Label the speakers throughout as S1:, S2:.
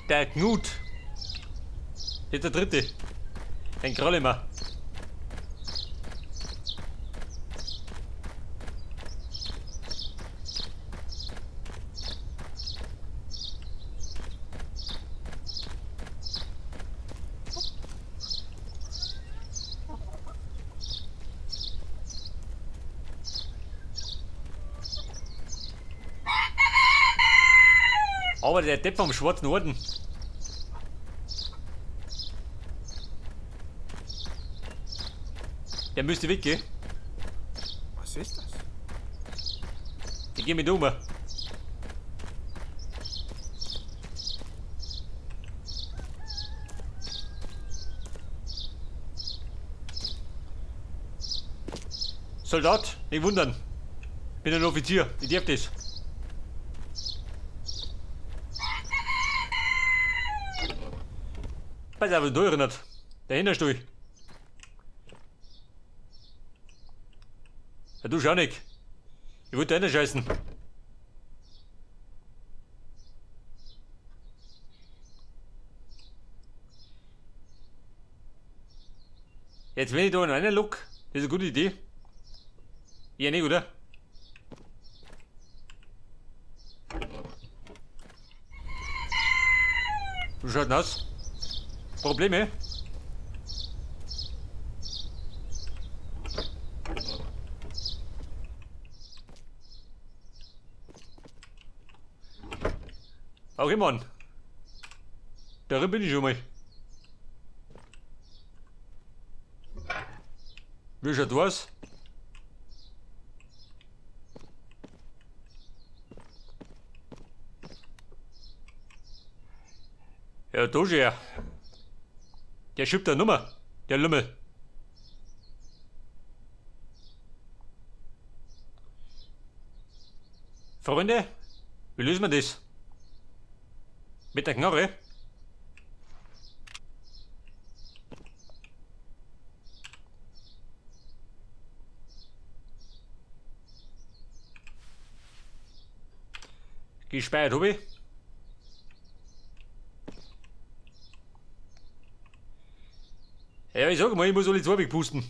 S1: Der Knut. Jetzt der dritte. Den kralle mal. Aber der Depp vom schwarzen Orden. Der müsste weggehen.
S2: Was ist das?
S1: Ich geh mit um. Soldat, nicht wundern. Bin ein Offizier, ich darf das. Pass auf, was du erinnert. Dahinter stehe ich. Ja, du schau nicht. Ich wollte dahinter scheißen. Jetzt wenn ich da in einen look, das ist eine gute Idee. Ja, nicht, oder? Wie schaut denn aus? Probleme? Auch immer. Darin bin ich schon mal. Wie schaut was? Ja, da schon her. Der schiebt eine Nummer, der Lümmel. Freunde, wie lösen wir das? Mit der Knarre? Gespeichert habe ich. Ja, ich sag mal, ich muss alle zwei wegpusten.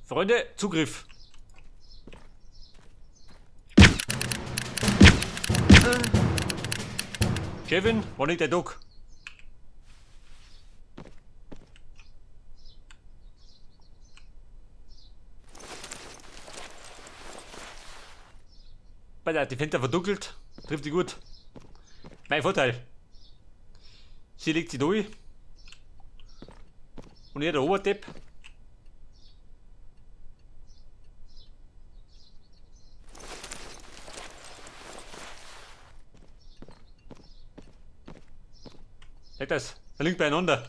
S1: Freunde, Zugriff. Chefin, wo liegt der Doc? Bei der Fenster verdunkelt, trifft sie gut. Mein Vorteil. Sie legt sie durch. Und hier der Oberdepp. Seht das? Da liegt beieinander.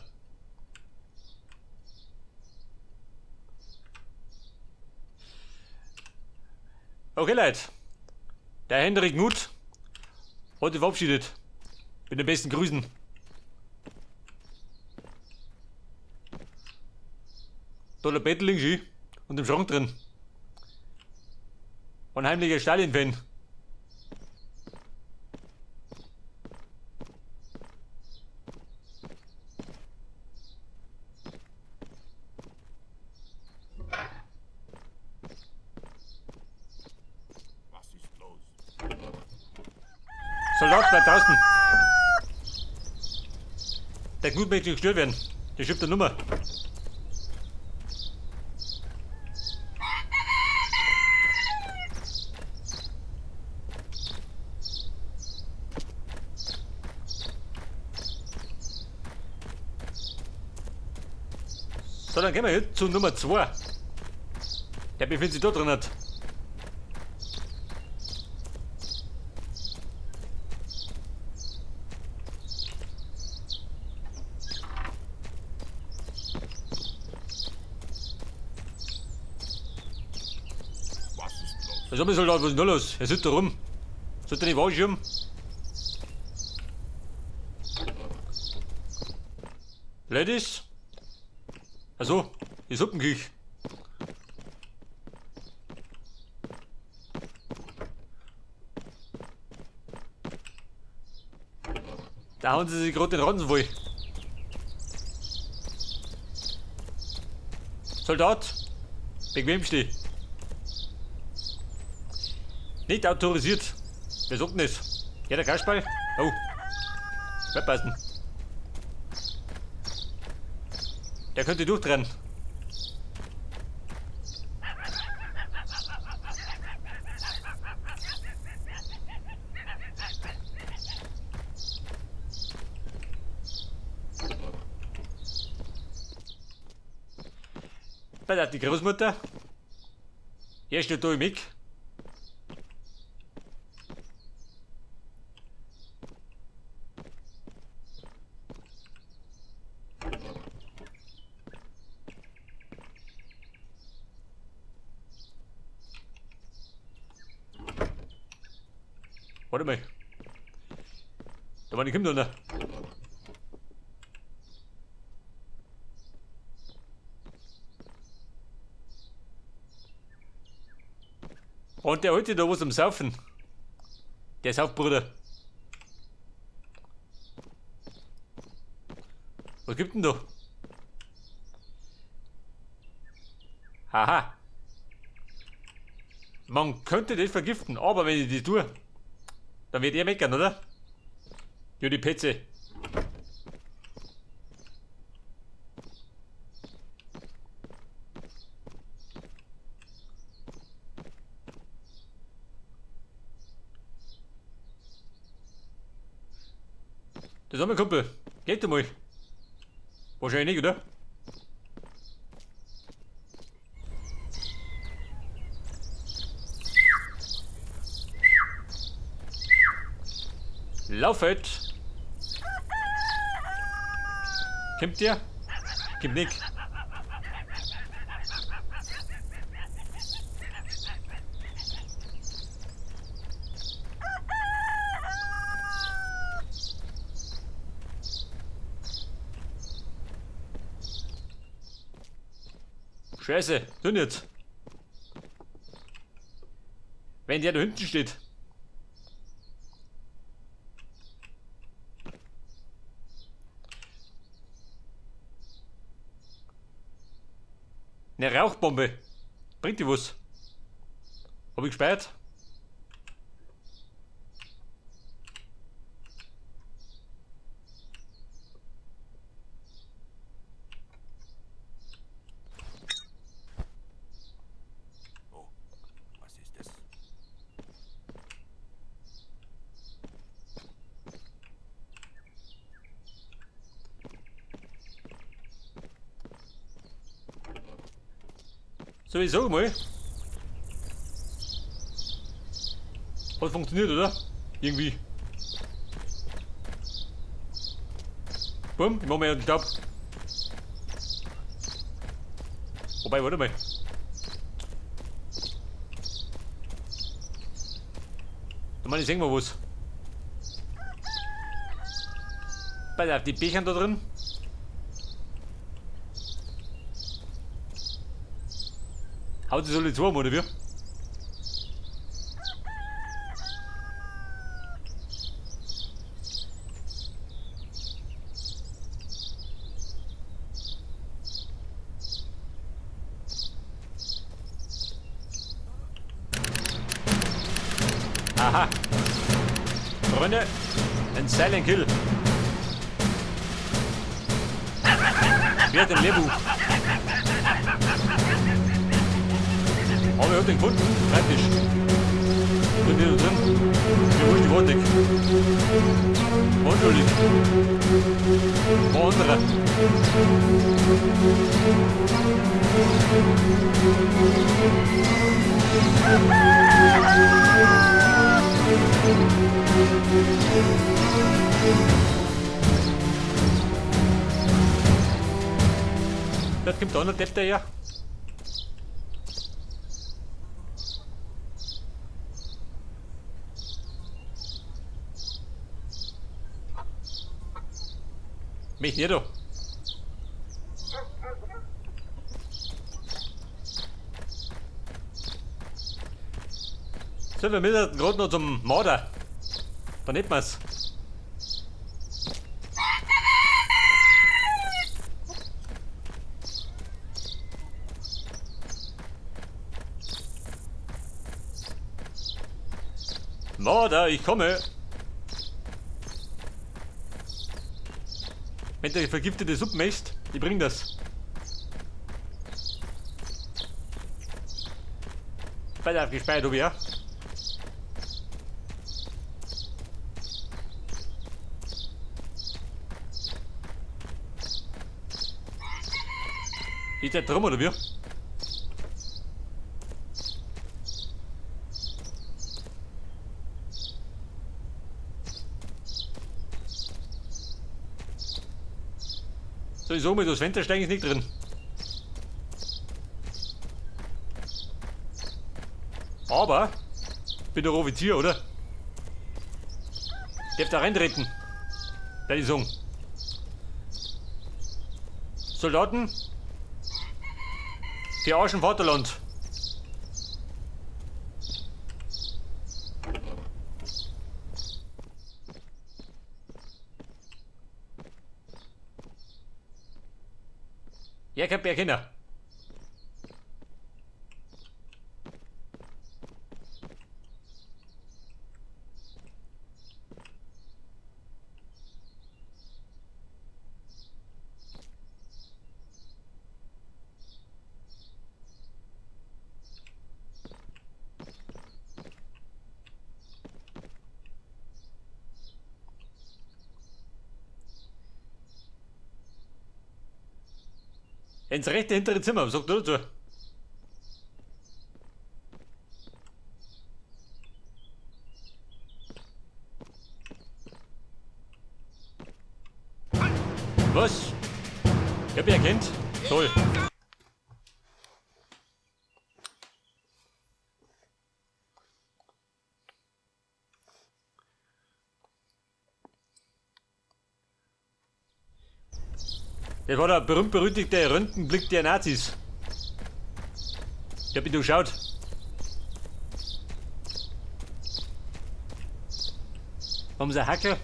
S1: Okay, Leute. Der Hendrik Knut hat sich verabschiedet. Mit den besten Grüßen. Da der Betteling und im Schrank drin. Ein heimlicher Stalin-Fan. Soldat, bleib draußen. Der Knut möchte nicht gestört werden. Der schiebt eine Nummer. So, dann gehen wir jetzt zu Nummer 2. Der befindet sich da drin. Was haben wir, Soldat? Was ist denn da los? Er sitzt da rum. Sollte er nicht wahrschirmen? blöd ist. Also, die Suppenküche. Da hauen sie sich gerade den Ransen voll. Soldat, bequem steh. Nicht autorisiert. Wer sagt denn das? Ja, der Kasperl? Oh. Wegpassen. Der könnte durchtrennen. Bei der die Großmutter. Er steht da im Eck. Warte mal. Da war die Kinder noch. Und der alte da was am Saufen. Der Saufbruder. Was gibt denn da? Haha. Man könnte das vergiften, aber wenn ich das tue, dann wird er meckern, oder? Ja, die Petze. Das haben wir, Kumpel. Geht einmal. Wahrscheinlich nicht, oder? Laufet! Kommt der? Kommt nicht. Scheiße, tu nicht. Wenn der da hinten steht. Eine Rauchbombe. Bringt die was? Hab ich gespeiert?
S2: Oh, was ist das?
S1: Sowieso mal. Hat funktioniert, oder? Irgendwie. Bumm, ich mach mal den Staub. Wobei, warte mal. Da meine ich, sehen wir was. Pass auf, die Bechern da drin. Haut sie alle zusammen, oder wie? Aha. Freunde, ein Silent Kill. Wer hat den Lebu? Aber ich hab den gefunden. Schreibtisch. Drin, wieder drin. Hier wo ist die Wand weg. Unschuldig. War anderer. Das kommt da noch Depp daher. Mich nicht da. wir müssen gerade noch zum Marder. Dann hätten wir's. Marder, ich komme. Wenn du vergiftete Suppe möchtest, ich bring das. Weiter aufgespeichert, ob ja. Ist der drum oder wie? Sowieso mit das Fensterstein ist nicht drin. Aber, bin der Offizier, oder? Darf da reintreten. Da ist Song. Soldaten, für Arsch im Vaterland. Ja, kann wer Kinder. Ins rechte hintere Zimmer, was sagt du dazu? Was? Ich hab ihn erkannt. Toll. Das war der berühmt-berüchtigte Röntgenblick der Nazis. Ich hab ihn durchschaut. Haben sie einen Hackel?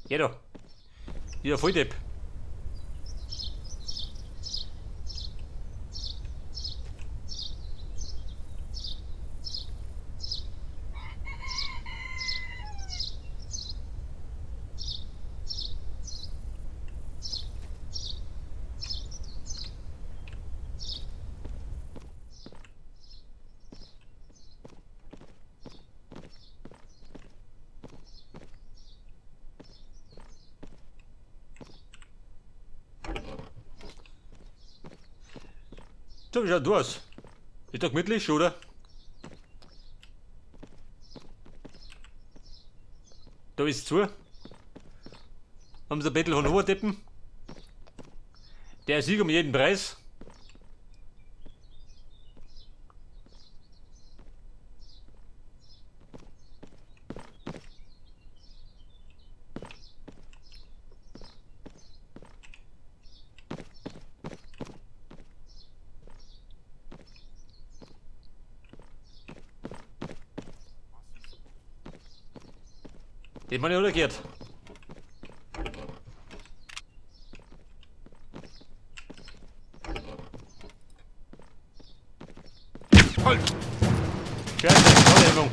S1: Ja da. Dieser Volldepp. So, wie schaut du aus? Ist doch gemütlich, oder? Da ist es zu. Haben sie ein Bettel von Oberdeppen. Der Sieg um jeden Preis. Den man ja oder geht.
S2: Halt!
S1: Scheiße, tolle Übung.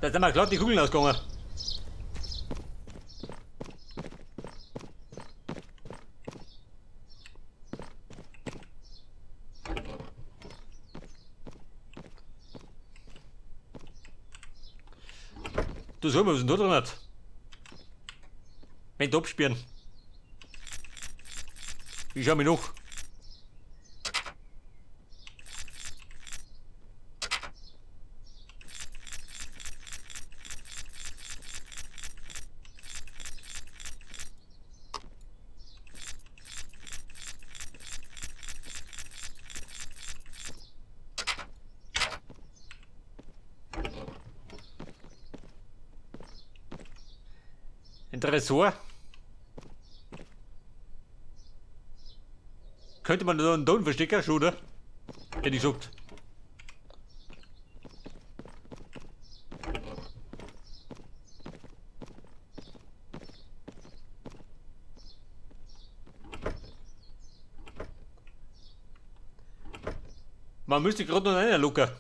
S1: Da sind wir glatt die Kugeln ausgegangen. Du sag mal, was ist denn da drin hat? Wenn du absperren. Ich schau mich noch. Ein Tresor. Könnte man da einen Don verstecken, schon, oder? Hätte ich gesagt. Man müsste gerade noch einen locker.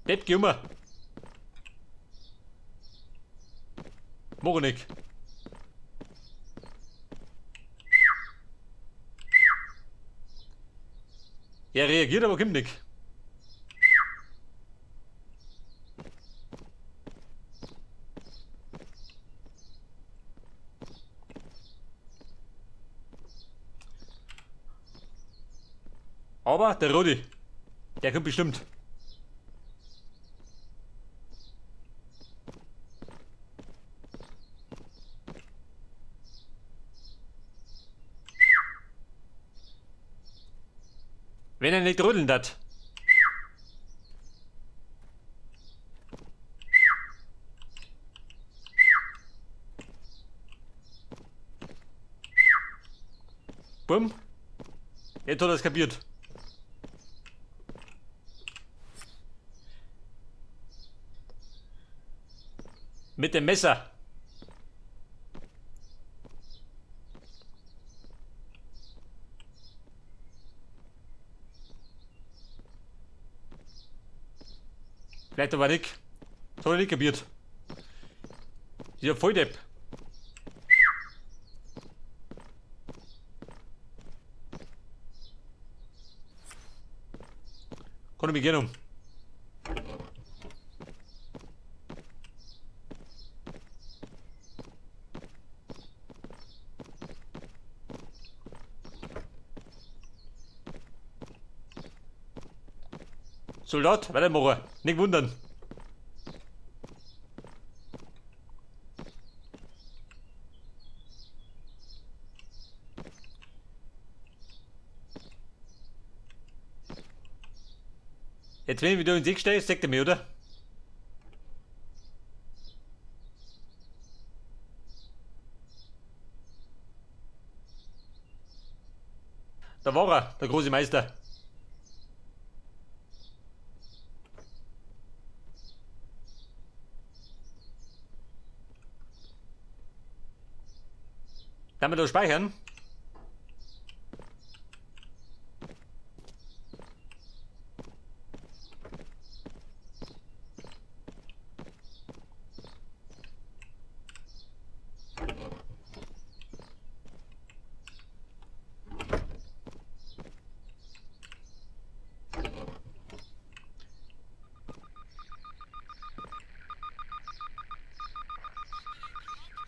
S1: Depp, geh um. Mach ich nicht. Er reagiert, aber kommt nicht. Aber der Rudi, der kommt bestimmt. Wenn er nicht rütteln hat. Bumm. Jetzt hat er es kapiert. Mit dem Messer. Vielleicht aber nicht. Das hat er nicht kapiert. Dieser Volldepp. Kann ich mich gehen um. Soldat, weitermachen. Nicht wundern. Jetzt wenn ich wieder in den Weg stehe, sagt er mir, oder? Da war er, der große Meister. Kann man da speichern?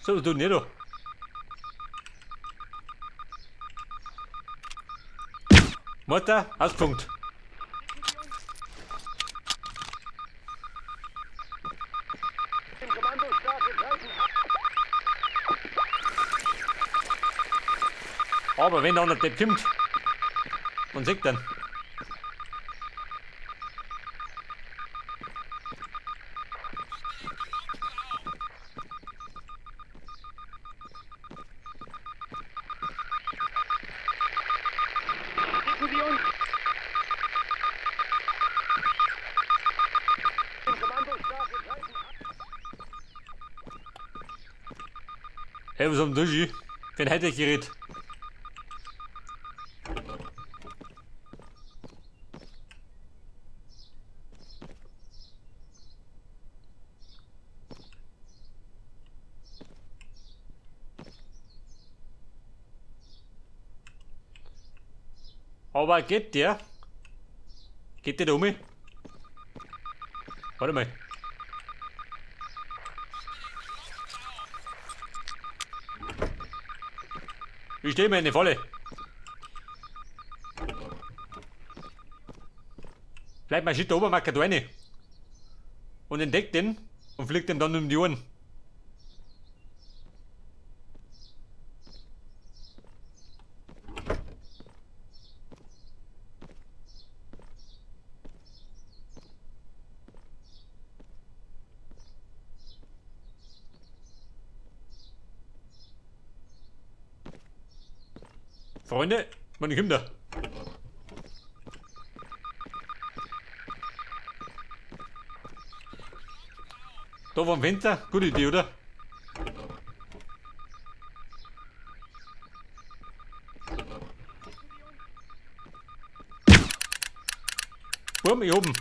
S1: So, du nicht. Mutter, Auspunkt. Aber wenn da einer Depp kommt und sagt dann. Hey, was haben du denn? Wen hätte ich geredet? Aber geht der? Geht der da um mich? Warte mal. Ich stehe mir in die Falle. Bleibt mein Shit da oben, macht rein. Und entdeckt den und fliegt den dann um die Ohren. Freunde, wann kommt er? Da vom Fenster, gute Idee, oder? Bumm, ich oben.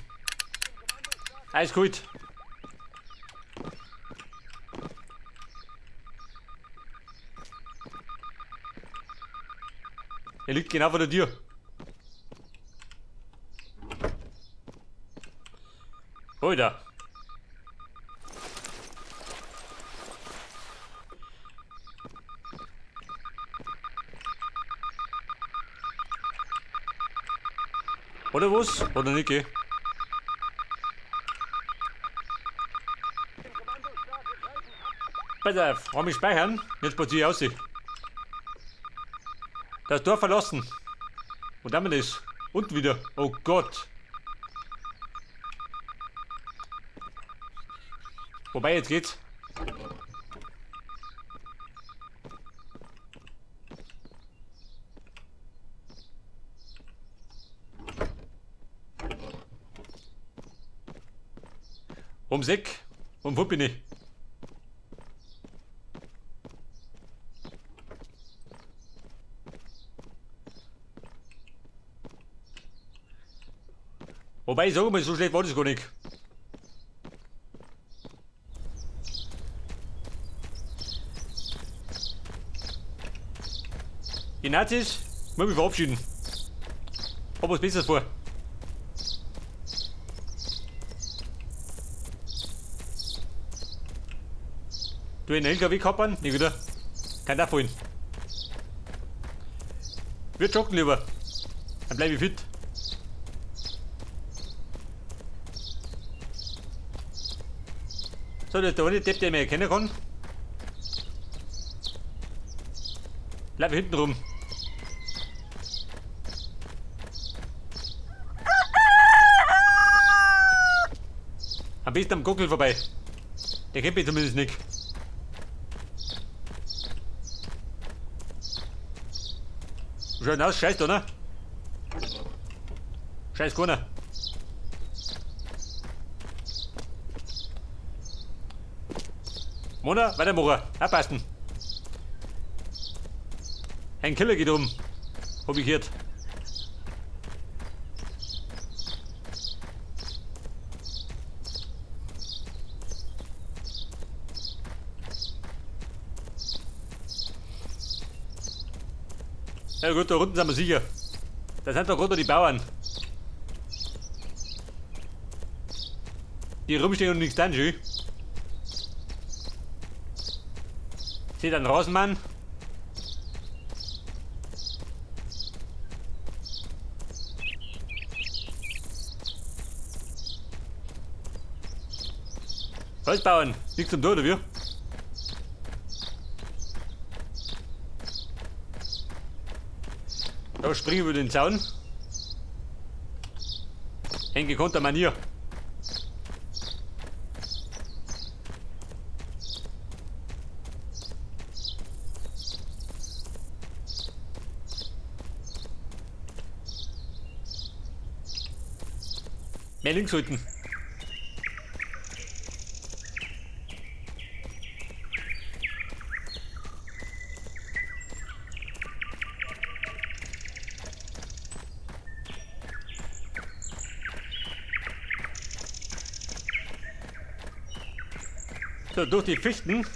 S1: Eiskalt. Er liegt genau vor der Tür. Alter. Oder was? Oder nicht, gell? Pass auf, haben wir speichern? Jetzt spaziere ich aus. Das Dorf verlassen. Und dann das. Und wieder. Oh Gott. Wobei, jetzt geht's. Ums Eck. Und wo bin ich? Wobei, sag mal, so schlecht war das gar nicht. Die Nazis, muss mich verabschieden. Hab was Besseres vor. Du in den LKW kappern? Nicht wieder. Kann da fallen. Wir joggen lieber. Dann bleib ich fit. So, das ist der eine Depp, der mich erkennen kann. Bleib hinten rum. Am besten am Gockel vorbei. Der kennt mich zumindest nicht. Schaut denn aus, scheiß Donner. Scheiß keiner. Mona, weitermachen. Abpassen. Ein Killer geht um. Hab ich gehört. Ja gut, da unten sind wir sicher. Da sind doch runter die Bauern. Die rumstehen und nichts dann, schön. Seht einen Rasenmann. Holzbauern, nichts zum Tod, oder wie? Da springen wir über den Zaun. In gekonnter Manier. Mehr links halten. So, durch die Fichten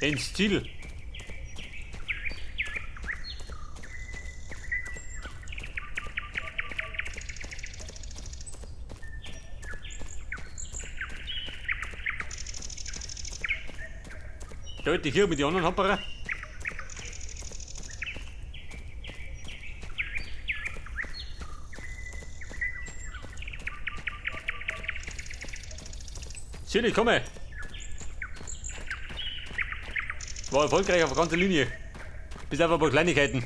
S1: ins Ziel. Leute hier mit den anderen Hamperer. Schön, ich komme. War erfolgreich auf der ganzen Linie. Bis auf ein paar Kleinigkeiten.